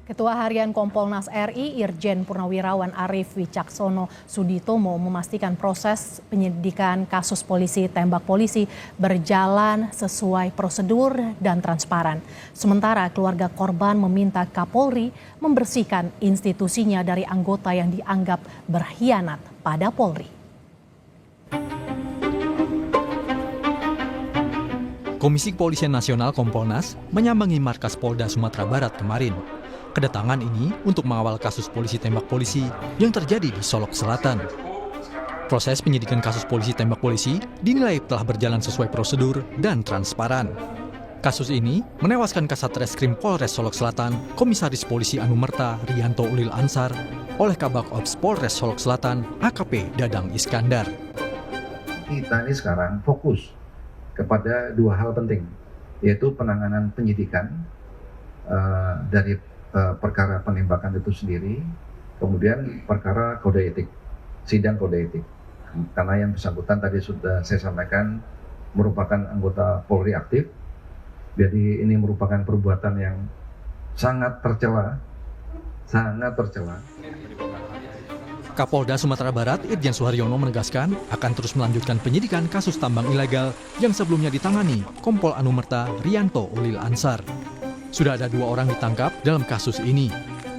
Ketua Harian Kompolnas RI Irjen Purnawirawan Arief Wicaksono Suditomo memastikan proses penyidikan kasus polisi tembak polisi berjalan sesuai prosedur dan transparan. Sementara keluarga korban meminta Kapolri membersihkan institusinya dari anggota yang dianggap berkhianat pada Polri. Komisi Kepolisian Nasional Kompolnas menyambangi markas Polda Sumatera Barat kemarin. Kedatangan ini untuk mengawal kasus polisi tembak polisi yang terjadi di Solok Selatan. Proses penyidikan kasus polisi tembak polisi dinilai telah berjalan sesuai prosedur dan transparan. Kasus ini menewaskan Kasat Reskrim Polres Solok Selatan, Komisaris Polisi Anumerta Rianto Ulil Ansar, oleh Kabak Ops Polres Solok Selatan, AKP Dadang Iskandar. Kita ini sekarang fokus kepada dua hal penting, yaitu penanganan penyidikan dari perkara penembakan itu sendiri, kemudian perkara kode etik, sidang kode etik. Karena yang bersangkutan tadi sudah saya sampaikan merupakan anggota Polri aktif, jadi ini merupakan perbuatan yang sangat tercela, Kapolda Sumatera Barat Irjen Suharyono menegaskan akan terus melanjutkan penyidikan kasus tambang ilegal yang sebelumnya ditangani Kompol Anumerta Rianto Ulil Ansar. Sudah ada 2 orang ditangkap dalam kasus ini.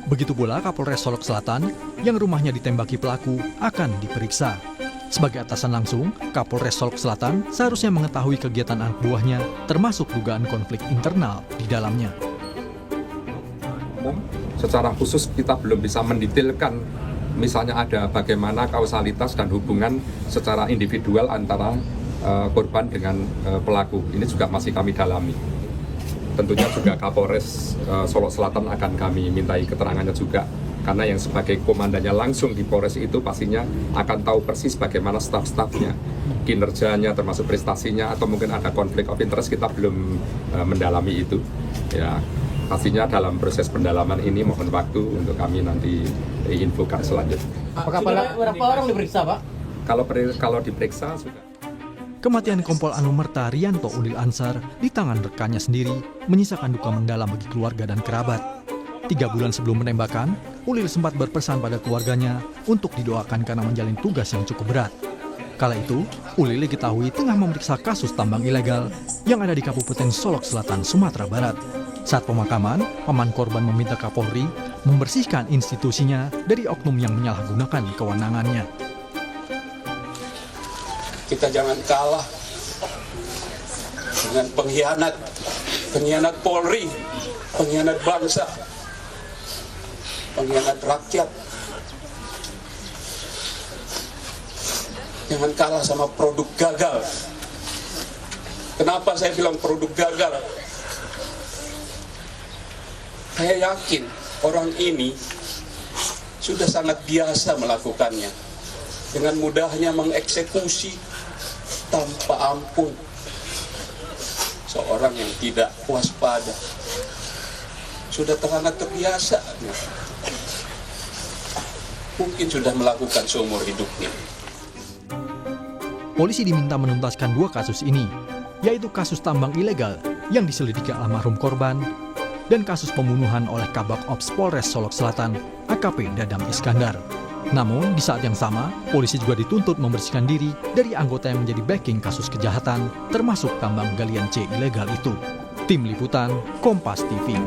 Begitu pula Kapolres Solok Selatan yang rumahnya ditembaki pelaku akan diperiksa. Sebagai atasan langsung, Kapolres Solok Selatan seharusnya mengetahui kegiatan anak buahnya termasuk dugaan konflik internal di dalamnya. Secara khusus kita belum bisa mendetailkan misalnya ada bagaimana kausalitas dan hubungan secara individual antara korban dengan pelaku. Ini juga masih kami dalami. Tentunya juga Kapolres Solok Selatan akan kami mintai keterangannya juga. Karena yang sebagai komandannya langsung di Polres itu pastinya akan tahu persis bagaimana staf-stafnya, kinerjanya termasuk prestasinya, atau mungkin ada konflik of interest, kita belum mendalami itu. Ya, pastinya dalam proses pendalaman ini mohon waktu untuk kami nanti infokan selanjutnya. Apakah berapa orang diperiksa, Pak? Kalau diperiksa sudah. Kematian Kompol Anumerta Rianto Ulil Ansar di tangan rekannya sendiri menyisakan duka mendalam bagi keluarga dan kerabat. 3 bulan sebelum penembakan, Ulil sempat berpesan pada keluarganya untuk didoakan karena menjalin tugas yang cukup berat. Kala itu, Ulil diketahui tengah memeriksa kasus tambang ilegal yang ada di Kabupaten Solok Selatan, Sumatera Barat. Saat pemakaman, paman korban meminta Kapolri membersihkan institusinya dari oknum yang menyalahgunakan kewenangannya. Kita jangan kalah dengan pengkhianat Polri, pengkhianat bangsa, pengkhianat rakyat. Jangan kalah sama produk gagal. Kenapa saya bilang produk gagal? Saya yakin orang ini sudah sangat biasa melakukannya. Dengan mudahnya mengeksekusi tanpa ampun seorang yang tidak waspada. Sudah sangat terbiasa. Mungkin sudah melakukan seumur hidupnya. Polisi diminta menuntaskan 2 kasus ini, yaitu kasus tambang ilegal yang diselidiki almarhum korban dan kasus pembunuhan oleh Kabak Ops Polres Solok Selatan, AKP Dadang Iskandar. Namun, di saat yang sama, polisi juga dituntut membersihkan diri dari anggota yang menjadi backing kasus kejahatan, termasuk tambang galian C ilegal itu. Tim Liputan, Kompas TV.